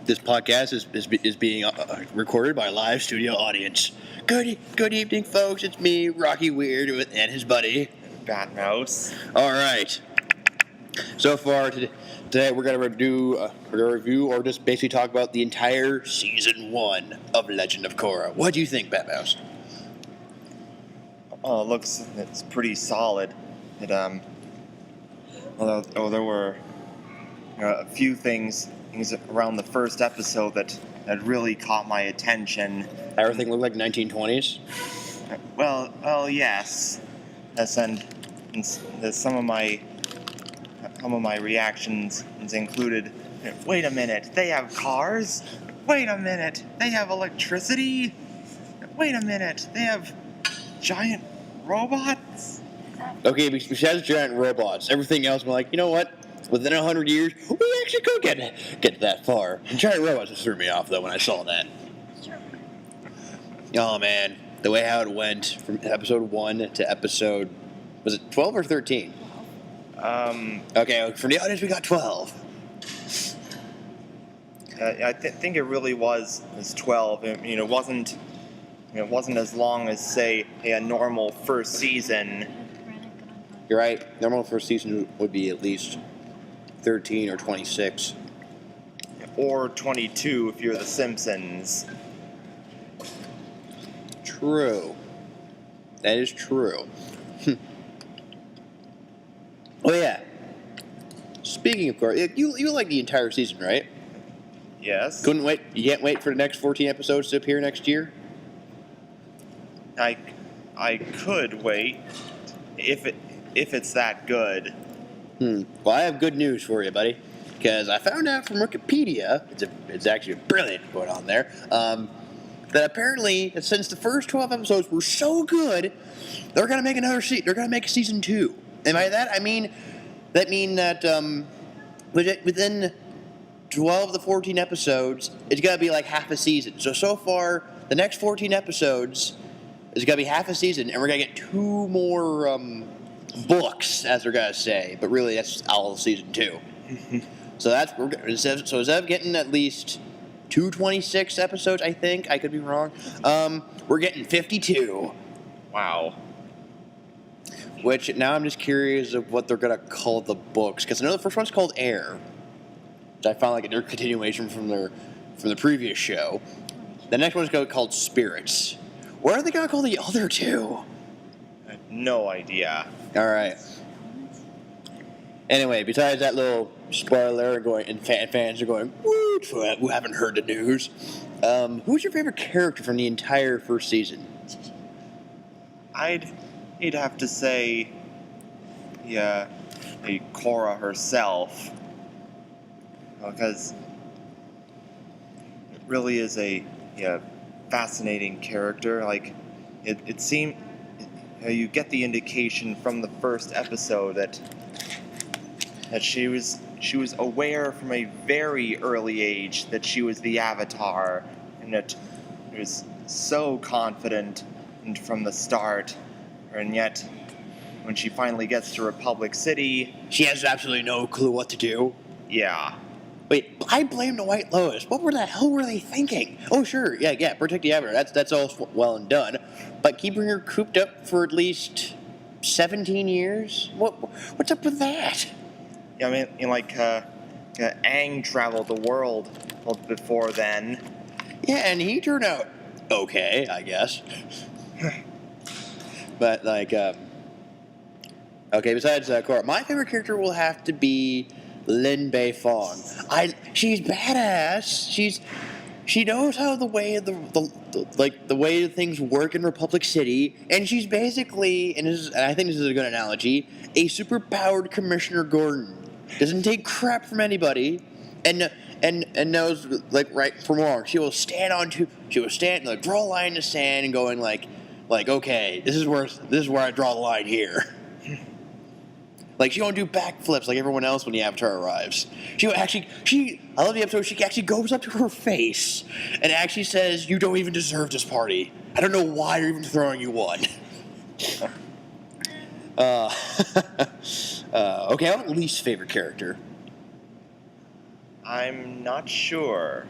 This podcast is being recorded by a live studio audience. Good evening, folks. It's me, rockyweird, and his buddy Batmouse. All right. So far today, we're gonna review or just basically talk about the entire season 1 of Legend of Korra. What do you think, Batmouse? Oh, it's pretty solid. Although there were a few things around the first episode that really caught my attention. Everything looked like 1920s. Well, yes. Yes, and some of my reactions included, wait a minute, they have cars? Wait a minute, they have electricity? Wait a minute, they have giant robots? Okay, besides giant robots, everything else, I'm like, you know what? Within 100 years, we actually could get that far. And giant robots just threw me off, though, when I saw that. Oh, man. The way how it went from episode 1 to episode... Was it 12 or 13? Okay, for the audience, we got 12. I think it really was 12. It wasn't as long as, say, a normal first season. You're right. Normal first season would be at least 13 or 26. Or 22 if you're The Simpsons. True. That is true. Oh, yeah. Speaking of Korra, you like the entire season, right? Yes. Couldn't wait. You can't wait for the next 14 episodes to appear next year? I could wait if it's that good. Well, I have good news for you, buddy, because I found out from Wikipedia, it's actually brilliant going on there, that apparently since the first 12 episodes were so good, they're gonna make another season. They're gonna make a season 2. And by that I mean that within 12 to 14 episodes, it's gonna be like half a season. So far, the next 14 episodes is gonna be half a season, and we're gonna get 2 more books, as they're gonna say, but really that's all of season 2. So instead of getting at least 226 episodes, I think I could be wrong. We're getting 52. Wow. Which now I'm just curious of what they're gonna call the books, because I know the first one's called Air, which I found like a continuation from the previous show. The next one's gonna be called Spirits. What are they gonna call the other 2? I have no idea. All right. Anyway, besides that little spoiler and fans are going, woo, who haven't heard the news. Who's your favorite character from the entire first season? I'd have to say, Korra herself, because it really is a fascinating character. Like, it seemed. You get the indication from the first episode that she was aware from a very early age that she was the Avatar, and that she was so confident from the start, and yet when she finally gets to Republic City, she has absolutely no clue what to do. Yeah. Wait, I blame the White Lotus. What the hell were they thinking? Oh, sure, yeah, protect the Avatar. That's all well and done. But keeping her cooped up for at least 17 years? What's up with that? Yeah, I mean, Aang traveled the world before then. Yeah, and he turned out okay, I guess. But, okay, besides Korra, my favorite character will have to be Lin Beifong. She's badass. She knows how the way things work in Republic City, and she's basically, and I think this is a good analogy, a superpowered Commissioner Gordon. Doesn't take crap from anybody, and knows right from wrong. She will stand, draw a line in the sand, and going like okay, this is where I draw the line here. Like, she won't do backflips like everyone else when the Avatar arrives. I love the episode, she actually goes up to her face and actually says, "You don't even deserve this party. I don't know why you're even throwing you one." Okay, I want least favorite character. I'm not sure.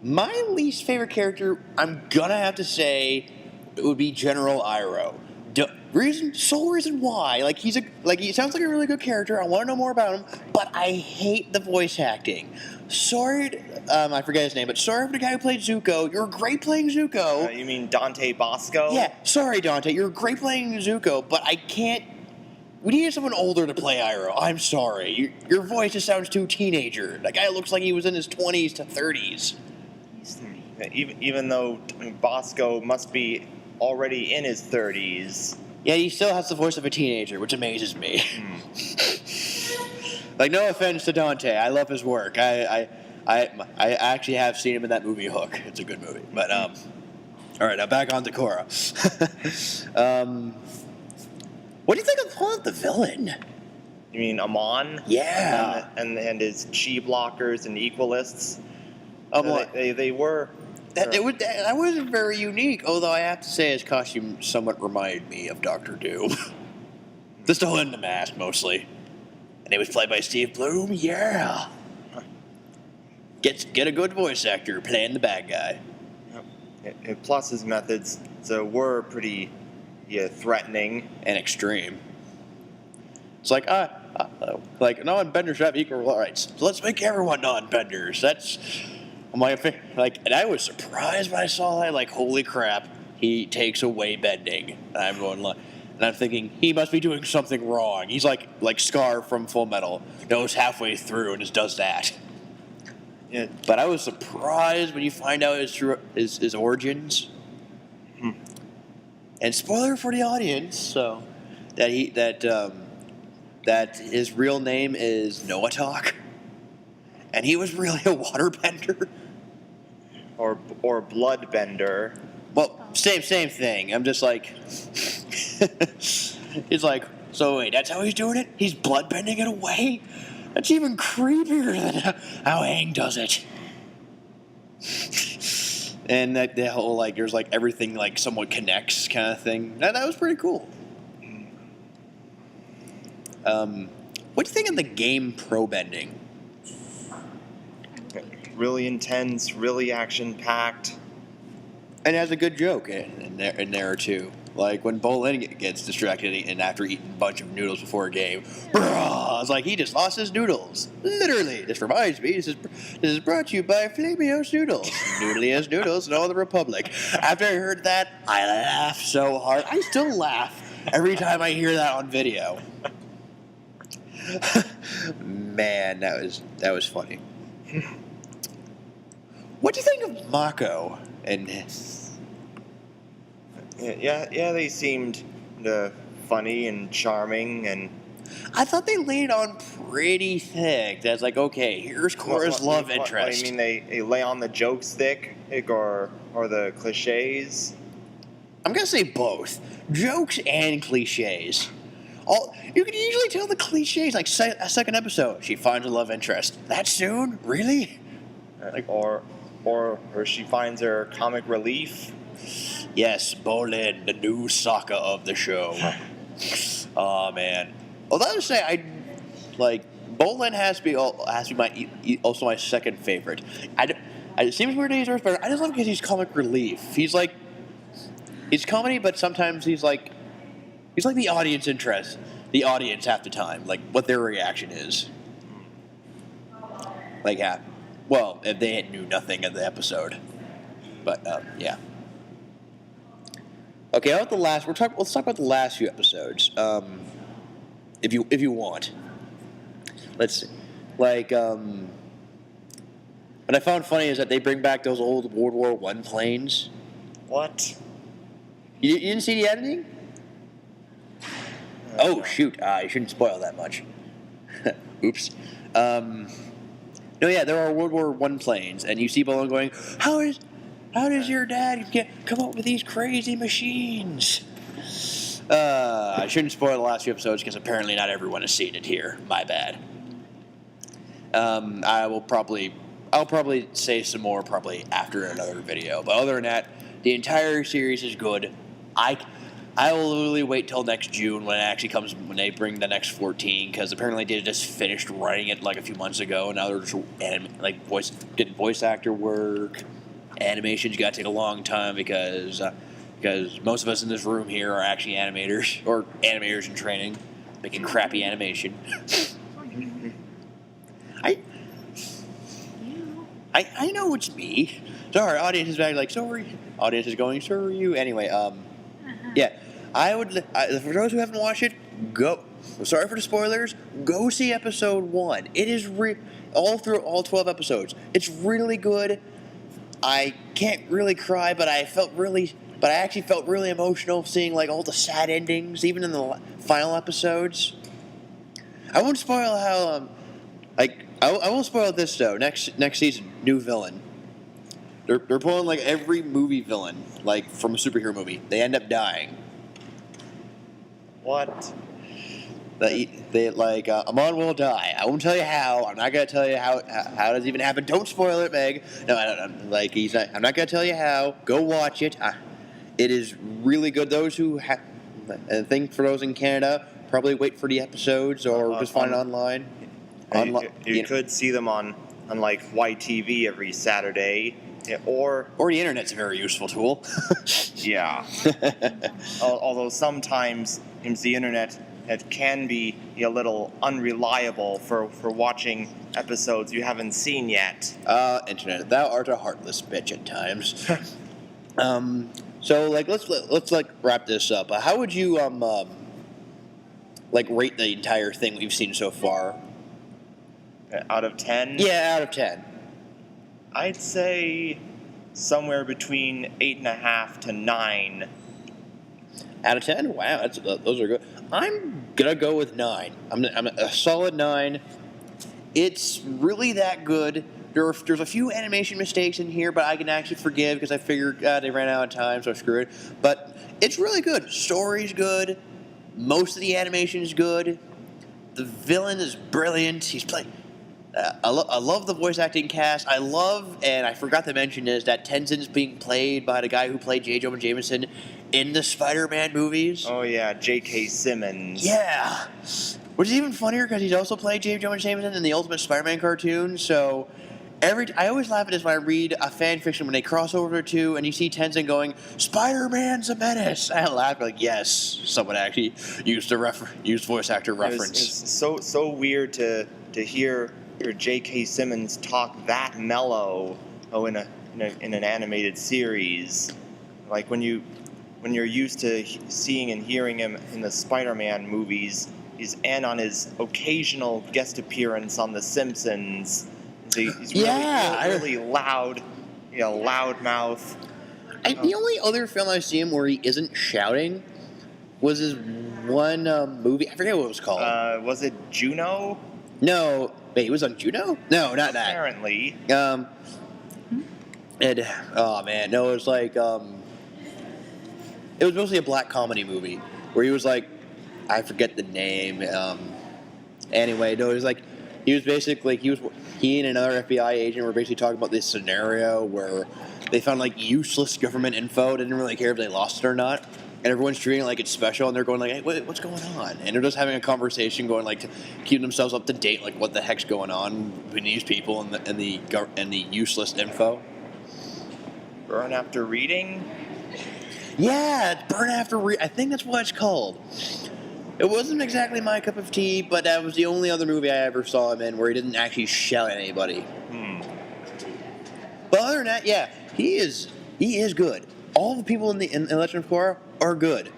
My least favorite character, I'm gonna have to say, it would be General Iroh. Sole reason why, he sounds like a really good character. I want to know more about him, but I hate the voice acting. Sorry, I forget his name, but sorry for the guy who played Zuko. You're great playing Zuko. You mean Dante Bosco? Yeah, sorry, Dante. You're great playing Zuko, but I can't. We needed someone older to play Iroh. I'm sorry. Your voice just sounds too teenager. That guy looks like he was in his 20s to 30s. Even though Bosco must be already in his 30s. Yeah, he still has the voice of a teenager, which amazes me. No offense to Dante, I love his work. I actually have seen him in that movie Hook. It's a good movie. But all right, now back on to Korra. What do you think of the villain? You mean Amon? Yeah. And his chi blockers and equalists. They were. That wasn't very unique, although I have to say his costume somewhat reminded me of Doctor Doom. Just the hood and the mask, mostly. And it was played by Steve Bloom, yeah. Get a good voice actor playing the bad guy. Plus his methods were pretty threatening. And extreme. It's non-benders have equal rights. So let's make everyone non-benders. I'm and I was surprised when I saw that. Holy crap, he takes away bending. And I'm thinking he must be doing something wrong. He's like Scar from Full Metal, goes halfway through and just does that. Yeah. But I was surprised when you find out his origins. And spoiler for the audience, so that his real name is Noah Talk, and he was really a waterbender. Or bloodbender. Well, same thing. I'm just it's so wait, that's how he's doing it? He's bloodbending it away? That's even creepier than how Aang does it. And that the whole there's everything somewhat connects kind of thing. That was pretty cool. What do you think of the game Pro Bending? Really intense, really action-packed. And it has a good joke in there or two. When Bolin gets distracted and after eating a bunch of noodles before a game, it's he just lost his noodles. Literally. This reminds me, this is brought to you by Flamio's Noodles. Noodliest noodles in all the Republic. After I heard that, I laughed so hard. I still laugh every time I hear that on video. Man, that was funny. What do you think of Mako and Yeah, they seemed funny and charming, and I thought they laid on pretty thick. That's okay, here's Korra's love interest. What, you mean they lay on the jokes thick, or the cliches? I'm gonna say both, jokes and cliches. You can usually tell the cliches a second episode. She finds a love interest. That soon? Really? Or she finds her comic relief. Yes, Bolin, the new Sokka of the show. Oh man. Although I would say Bolin has to be also my second favorite. It seems weird that he's better. I just love him because he's comic relief. He's comedy, but sometimes he's the audience interest. The audience half the time, what their reaction is. Well, if they knew nothing of the episode. But yeah. Okay, how about the last? Let's talk about the last few episodes. If you want. Let's see. What I found funny is that they bring back those old World War I planes. What? You didn't see the editing? Oh shoot! You shouldn't spoil that much. Oops. No, yeah, there are World War I planes, and you see Bolin going, How does your dad come up with these crazy machines? I shouldn't spoil the last few episodes because apparently not everyone has seen it here. My bad. I'll probably say some more probably after another video. But other than that, the entire series is good. I will literally wait till next June when it actually comes, when they bring the next 14, because apparently they just finished writing it like a few months ago, and now they're just getting voice actor work. Animation's got to take a long time because most of us in this room here are actually animators or animators in training, making crappy animation. I know it's me. Sorry, audience is back like, sorry. Audience is going, sorry. Anyway, yeah. For those who haven't watched it, go. Sorry for the spoilers. Go see episode 1. It is all through all 12 episodes. It's really good. I can't really cry, but I actually felt really emotional seeing like all the sad endings, even in the final episodes. I won't spoil how I will spoil this though. Next season, new villain. They're pulling like every movie villain, like from a superhero movie. They end up dying. What? Amon will die. I won't tell you how. I'm not gonna tell you how does it even happen. Don't spoil it, Meg. No, I don't. Like I'm not gonna tell you how. Go watch it. It is really good. Those who have, I think for those in Canada, probably wait for the episodes or just find it online. You could see them on like YTV every Saturday, or the internet's a very useful tool. Yeah. Although sometimes the internet, it can be a little unreliable for watching episodes you haven't seen yet. Internet, thou art a heartless bitch at times. So let's wrap this up. How would you rate the entire thing we've seen so far? Out of 10? Yeah, out of 10. I'd say somewhere between 8.5 to 9. Out of 10? Wow, those are good. I'm gonna go with 9. I'm a solid 9. It's really that good. There's a few animation mistakes in here, but I can actually forgive because I figured they ran out of time, so screw it. But it's really good. Story's good. Most of the animation is good. The villain is brilliant. He's playing. I love the voice acting cast. I love, and I forgot to mention is that Tenzin's being played by the guy who played J. Jonah Jameson in the Spider-Man movies. Oh yeah, J.K. Simmons. Yeah, which is even funnier because he's also played J. Jonah Jameson in the Ultimate Spider-Man cartoon. So I always laugh at this when I read a fan fiction when they cross over the two and you see Tenzin going, "Spider-Man's a menace." I laugh like, yes, someone actually used voice actor reference. It's so weird to hear your J.K. Simmons talk that mellow in an animated series. Like when you're used to seeing and hearing him in the Spider-Man movies, and on his occasional guest appearance on The Simpsons. He's really loud, loud mouth. The only other film I've seen where he isn't shouting was his one movie. I forget what it was called. Was it Juno? No. Wait, he was on Juno? No, not that. Apparently. Oh man, no, it was like it was mostly a black comedy movie where he was like, I forget the name. Anyway, no, it was like he and another FBI agent were basically talking about this scenario where they found like useless government info, didn't really care if they lost it or not. And everyone's treating it like it's special, and they're going like, "Hey, what's going on?" And they're just having a conversation, going like to keep themselves up to date, like what the heck's going on between these people and the useless info. Burn After Reading. Yeah, it's Burn After Reading. I think that's what it's called. It wasn't exactly my cup of tea, but that was the only other movie I ever saw him in where he didn't actually shout at anybody. But other than that, yeah, he is good. All the people in Legend of Korra are good.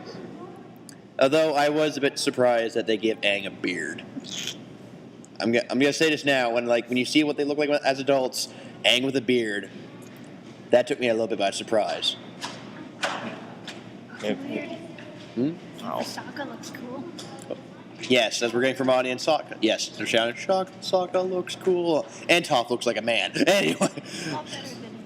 Although I was a bit surprised that they gave Aang a beard. I'm gonna say this now. When you see what they look like as adults, Aang with a beard, that took me a little bit by surprise. Wow. Sokka looks cool. Yes, as we're getting from audience, Sokka. Yes, they're shouting, Sokka looks cool, and Toph looks like a man. Anyway. All better than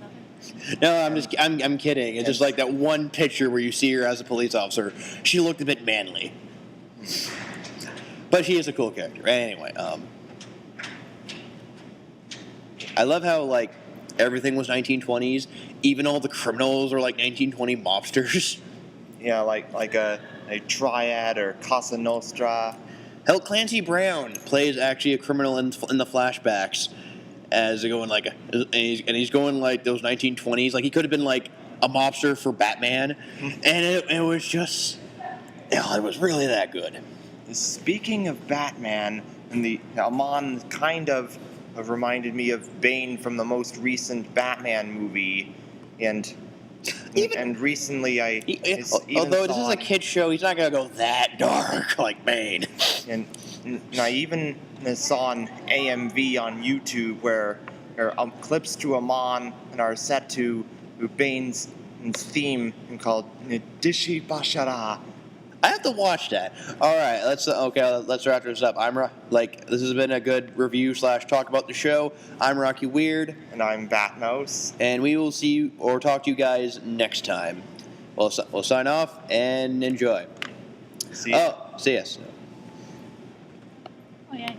No, I'm kidding. It's just like that one picture where you see her as a police officer. She looked a bit manly. But she is a cool character. Anyway, I love how, like, everything was 1920s. Even all the criminals are, like, 1920 mobsters. like a triad or Casa Nostra. Hell, Clancy Brown plays actually a criminal in the flashbacks, as going like, and he's going like those 1920s. Like he could have been like a mobster for Batman, and it was just, it was really that good. Speaking of Batman, and the Amon kind of reminded me of Bane from the most recent Batman movie, and recently although this is a kid's show, he's not gonna go that dark like Bane. And I even saw an AMV on YouTube where clips to Amon and are set to Bane's theme called Dishi Bashara. I have to watch that. All right, let's wrap this up. This has been a good review / talk about the show. I'm Rocky Weird, and I'm Batmouse, and we will see you or talk to you guys next time. We'll sign off and enjoy. See ya. See us. Oh yeah.